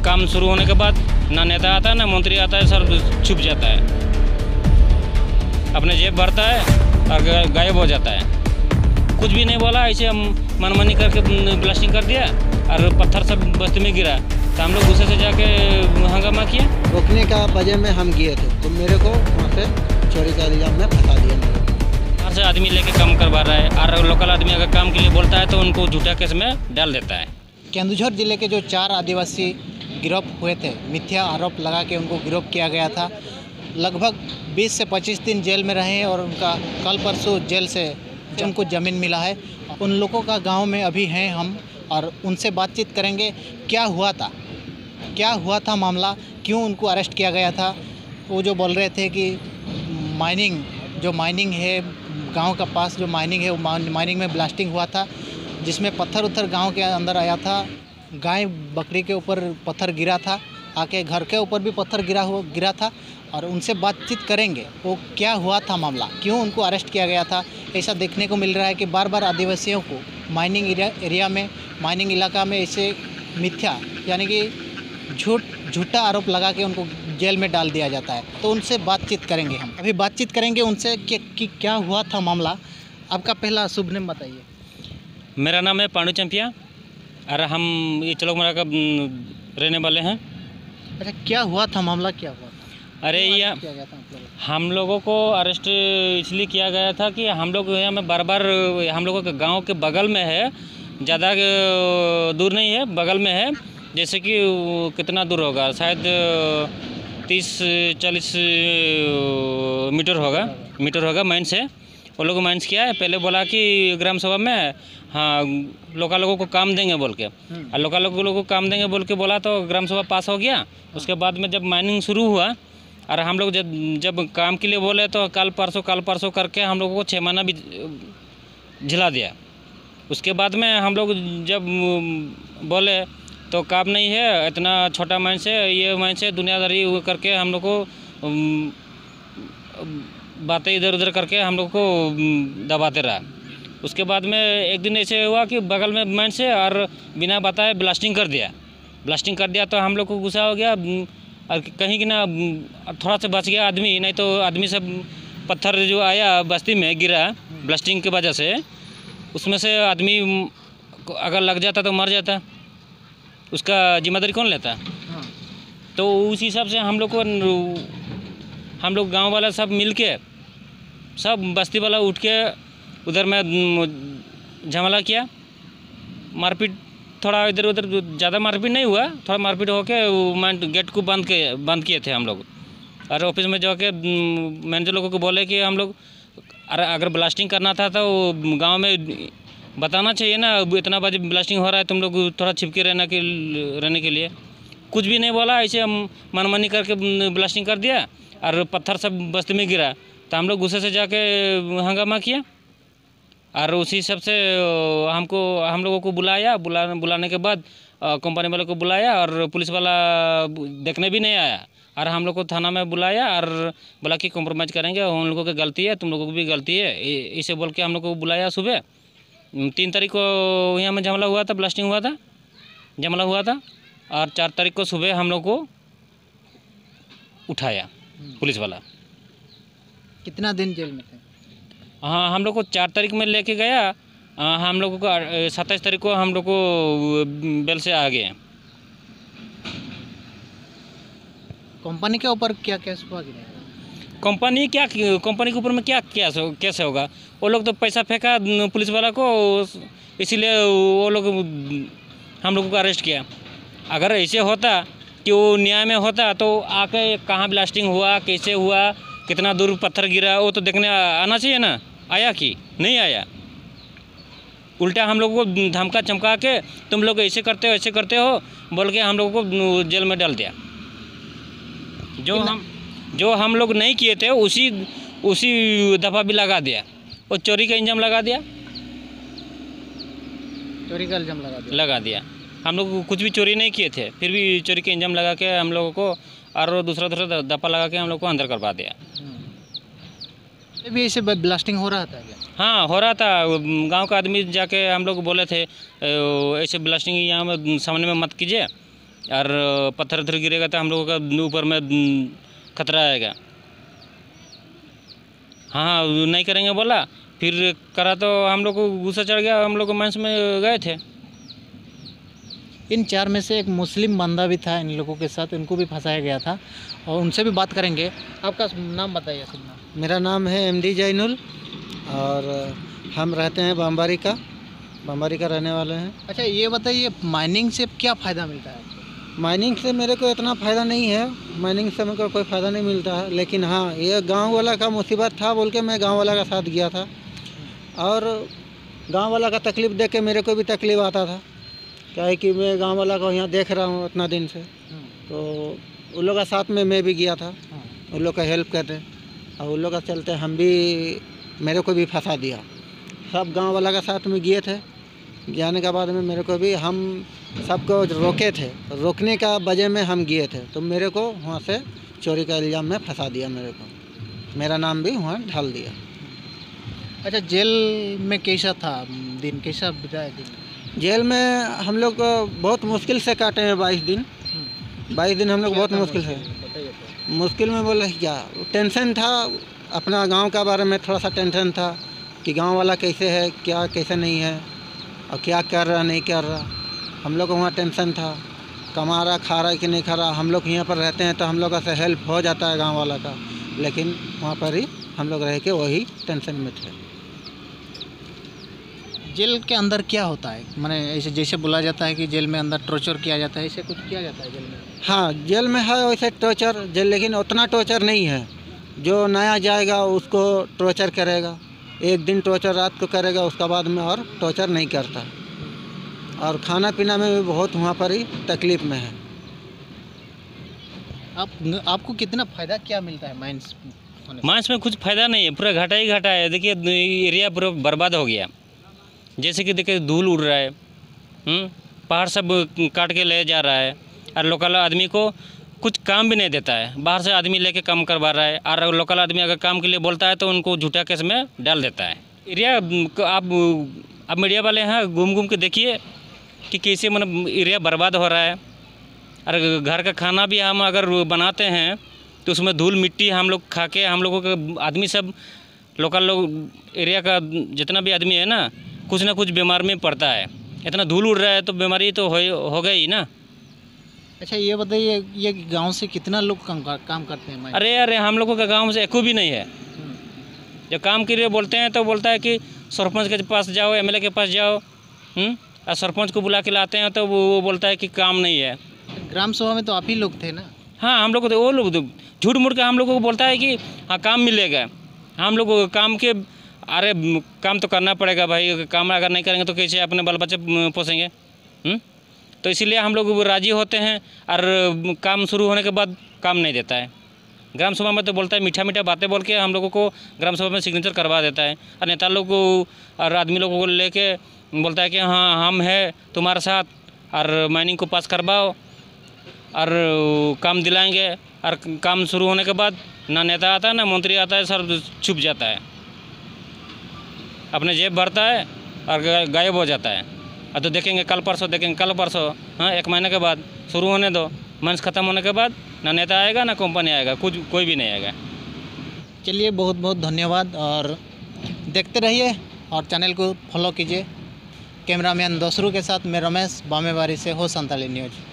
काम शुरू होने के बाद ना नेता आता है ना मंत्री आता है, सर छुप जाता है, अपने जेब भरता है और गायब हो जाता है। कुछ भी नहीं बोला, ऐसे हम मनमानी करके ब्लास्टिंग कर दिया और पत्थर सब बस्ती में गिरा, तो हम लोग गुस्से से जाके हंगामा किया। रोकने का वजह में हम गए थे तो मेरे को वहाँ पे चोरी का इल्जाम में फंसा दिया। बाहर से आदमी लेके काम करवा रहा है और लोकल आदमी अगर काम के लिए बोलता है तो उनको झूठा केस में डाल देता है। केंदुझर जिले के जो 4 आदिवासी गिरफ्त हुए थे, मिथ्या आरोप लगा के उनको गिरफ्त किया गया था। लगभग 20 से 25 दिन जेल में रहे और उनका कल परसों जेल से उनको ज़मीन मिला है। उन लोगों का गांव में अभी हैं हम और उनसे बातचीत करेंगे। क्या हुआ था मामला, क्यों उनको अरेस्ट किया गया था। वो जो बोल रहे थे कि माइनिंग है गांव का पास, जो माइनिंग है वो माइनिंग में ब्लास्टिंग हुआ था, जिसमें पत्थर गांव के अंदर आया था। गाय बकरी के ऊपर पत्थर गिरा था, आके घर के ऊपर भी पत्थर गिरा था और उनसे बातचीत करेंगे। वो क्या हुआ था मामला, क्यों उनको अरेस्ट किया गया था। ऐसा देखने को मिल रहा है कि बार बार आदिवासियों को माइनिंग एरिया में, माइनिंग इलाका में ऐसे मिथ्या यानी कि झूठा आरोप लगा के उनको जेल में डाल दिया जाता है। तो उनसे बातचीत करेंगे हम। अभी बातचीत करेंगे उनसे कि क्या हुआ था मामला। आपका पहला शुभ नाम बताइए। मेरा नाम है पांडू चंपिया और हम ये चलोकमरा का रहने वाले हैं। अच्छा, क्या हुआ था मामला, क्या हुआ था? अरे ये हम लोगों को अरेस्ट इसलिए किया गया था कि हम लोग यहाँ में बार बार हम लोगों के गांव के बगल में है, ज़्यादा दूर नहीं है, बगल में है। जैसे कि कितना दूर होगा, शायद 30-40 मीटर होगा माइन से। वो लोग माइंस किया है। पहले बोला कि ग्राम सभा में हाँ लोकल लोगों को काम देंगे बोल के, और लोकल लोगों को काम देंगे बोल के बोला तो ग्राम सभा पास हो गया। उसके बाद में जब माइनिंग शुरू हुआ और हम लोग जब काम के लिए बोले तो कल परसों करके हम लोगों को 6 महीना भी झिला दिया। उसके बाद में हम लोग जब बोले तो काम नहीं है, इतना छोटा माइन से, ये माइन से दुनियादारी करके हम लोग को बातें इधर उधर करके हम लोग को दबाते रहा। उसके बाद में एक दिन ऐसे हुआ कि बगल में माइन से और बिना बताए ब्लास्टिंग कर दिया तो हम लोग को गुस्सा हो गया और कहीं कि ना थोड़ा सा बच गया आदमी, नहीं तो आदमी सब पत्थर जो आया बस्ती में गिरा ब्लास्टिंग की वजह से, उसमें से आदमी अगर लग जाता तो मर जाता, उसका जिम्मेदारी कौन लेता। तो उस हिसाब से हम लोग गांव वाला सब मिल के, सब बस्ती वाला उठ के उधर में झमेला किया, मारपीट, थोड़ा इधर उधर, ज़्यादा मारपीट नहीं हुआ, थोड़ा मारपीट होके गेट को बंद किए थे हम लोग। और ऑफिस में जाके मैनेजर लोगों को बोले कि हम लोग अगर ब्लास्टिंग करना था तो गांव में बताना चाहिए ना, इतना बजे ब्लास्टिंग हो रहा है, तुम लोग थोड़ा छिपके रहने के लिए। कुछ भी नहीं बोला, ऐसे हम मनमानी करके ब्लास्टिंग कर दिया और पत्थर सब बस्ती में गिरा, तो हम लोग गुस्से से जाके हंगामा किया और उसी सब से हम लोगों को बुलाने के बाद कंपनी वाले को बुलाया और पुलिस वाला देखने भी नहीं आया और हम लोग को थाना में बुलाया और बोला कि कॉम्प्रोमाइज़ करेंगे, उन लोगों की गलती है, तुम लोगों की भी गलती है, इसे बोल के हम लोग को बुलाया। सुबह 3 तारीख को यहाँ में झमेला हुआ था, ब्लास्टिंग झमेला हुआ था और 4 तारीख को सुबह हम लोग को उठाया पुलिस वाला। कितना दिन जेल में थे? हाँ, हम लोग को 4 तारीख में लेके गया, हम लोगों को 27 तारीख को हम लोग को बेल से आ गए। कंपनी के ऊपर क्या केस हुआ? कंपनी के ऊपर में क्या कैसे होगा? वो लोग तो पैसा फेंका पुलिस वाला को, इसीलिए वो लोग हम लोगों को अरेस्ट किया। अगर ऐसे होता कि वो न्याय में होता तो आके कहाँ ब्लास्टिंग हुआ, कैसे हुआ, कितना दूर पत्थर गिरा, वो तो देखने आना चाहिए ना। आया कि नहीं आया? उल्टा हम लोगों को धमका चमका के तुम लोग ऐसे करते हो बोल के हम लोगों को जेल में डाल दिया। जो हम लोग नहीं किए थे उसी दफ़ा भी लगा दिया, और चोरी का इल्ज़ाम लगा दिया। चोरी का इल्ज़ाम लगा दिया। हम लोग कुछ भी चोरी नहीं किए थे, फिर भी चोरी का इल्ज़ाम लगा के हम लोगों को और दूसरा दफ़ा लगा के हम लोग को अंदर करवा दिया। भी ऐसे ब्लास्टिंग हो रहा था क्या? हाँ, हो रहा था। गांव का आदमी जाके हम लोग बोले थे ऐसे ब्लास्टिंग यहाँ में सामने में मत कीजिए, और पत्थर उथर गिरेगा तो हम लोगों का ऊपर में खतरा आएगा। हाँ नहीं करेंगे बोला, फिर करा तो हम लोग को गुस्सा चढ़ गया, हम लोग मंच में गए थे। इन 4 में से एक मुस्लिम बंदा भी था इन लोगों के साथ, इनको भी फंसाया गया था और उनसे भी बात करेंगे। आपका नाम बताइए। शुभ नाम। मेरा नाम है MD जैनुल और हम रहते हैं बम्बारी का रहने वाले हैं। अच्छा ये बताइए, माइनिंग से क्या फ़ायदा मिलता है? माइनिंग से मेरे को इतना फ़ायदा नहीं है, माइनिंग से मेरे को कोई फ़ायदा नहीं मिलता है, लेकिन हाँ ये गांव वाला का मुसीबत था बोल के मैं गांव वाला का साथ गया था और गांव वाला का तकलीफ़ देख के मेरे को भी तकलीफ़ आता था। क्या है कि मैं गांव वाला को यहाँ देख रहा हूँ इतना दिन से, तो उन लोग का साथ में मैं भी गया था उन लोग का हेल्प करने, और उन लोग का चलते हम भी मेरे को भी फंसा दिया। सब गांव वाला का साथ में गए थे, जाने के बाद में मेरे को भी हम सबको रोके थे, रोकने का वजह में हम गए थे, तो मेरे को वहाँ से चोरी का इल्ज़ाम में फंसा दिया। मेरा नाम भी वहाँ ढाल दिया। अच्छा जेल में कैसा था दिन, कैसा बिताया दिन? जेल में हम लोग बहुत मुश्किल से काटे हैं 22 दिन। 22 दिन हम लोग बहुत मुश्किल से, मुश्किल में बोले क्या, टेंशन था, अपना गांव का बारे में थोड़ा सा टेंशन था कि गांव वाला कैसे है, क्या कैसे नहीं है और क्या कर रहा नहीं कर रहा। हम लोग को वहाँ टेंशन था, कमा रहा खा रहा कि नहीं खा रहा। हम लोग यहाँ पर रहते हैं तो हम लोग से हेल्प हो जाता है गाँव वाला का, लेकिन वहाँ पर ही हम लोग रह के वही टेंशन में थे। जेल के अंदर क्या होता है? माने ऐसे जैसे बोला जाता है कि जेल में अंदर टॉर्चर किया जाता है, ऐसे कुछ किया जाता है जेल में? हाँ जेल में है वैसे टॉर्चर, जेल लेकिन उतना टॉर्चर नहीं है। जो नया जाएगा उसको टॉर्चर करेगा, एक दिन टॉर्चर रात को करेगा, उसके बाद में और टॉर्चर नहीं करता। और खाना पीना में भी बहुत वहाँ पर ही तकलीफ़ में है। आपको कितना फ़ायदा क्या मिलता है माइंस होने से? मांस में कुछ फ़ायदा नहीं है, पूरा घाटा ही घाटा है। देखिए एरिया पूरा बर्बाद हो गया। जैसे कि देखिए धूल उड़ रहा है, पहाड़ सब काट के ले जा रहा है, और लोकल आदमी को कुछ काम भी नहीं देता है। बाहर से आदमी लेके काम करवा रहा है, और लोकल आदमी अगर काम के लिए बोलता है तो उनको झूठा केस में डाल देता है। एरिया आप मीडिया वाले हैं, घूम घूम के देखिए कि कैसे मतलब एरिया बर्बाद हो रहा है। और घर का खाना भी हम अगर बनाते हैं तो उसमें धूल मिट्टी हम लोग खा के, हम लोगों का आदमी सब लोकल लोग एरिया का जितना भी आदमी है ना, कुछ ना कुछ बीमार में पड़ता है। इतना धूल उड़ रहा है तो बीमारी तो हो गई ही ना। अच्छा ये बताइए, ये गांव से कितना लोग काम करते हैं? अरे हम लोगों का गांव से एक भी नहीं है। जब काम के लिए बोलते हैं तो बोलता है कि सरपंच के पास जाओ, MLA के पास जाओ, और सरपंच को बुला के लाते हैं तो वो बोलता है कि काम नहीं है। ग्राम सभा में तो आप ही लोग थे ना? हाँ हम लोग को तो वो लोग झूठ मूठ के हम लोगों को बोलता है कि हाँ काम मिलेगा। हम लोग काम के, अरे काम तो करना पड़ेगा भाई, काम अगर नहीं करेंगे तो कैसे अपने बाल बच्चे पोसेंगे। तो इसीलिए हम लोग राज़ी होते हैं, और काम शुरू होने के बाद काम नहीं देता है। ग्राम सभा में तो बोलता है मीठा मीठा बातें बोल के हम लोगों को ग्राम सभा में सिग्नेचर करवा देता है, और नेता लोग को और आदमी लोगों को लेके बोलता है कि हाँ हम हैं तुम्हारे साथ, और माइनिंग को पास करवाओ और काम दिलाएंगे। और काम शुरू होने के बाद ना नेता आता है ना मंत्री आता है, सर छुप जाता है, अपने जेब भरता है और गायब हो जाता है। और तो देखेंगे कल परसों, हाँ 1 महीने के बाद शुरू होने दो, मंच ख़त्म होने के बाद ना नेता आएगा ना कंपनी आएगा, कोई भी नहीं आएगा। चलिए बहुत बहुत धन्यवाद, और देखते रहिए और चैनल को फॉलो कीजिए। कैमरामैन दोसरू के साथ मैं रमेश बामेवारी से हो संताली न्यूज़।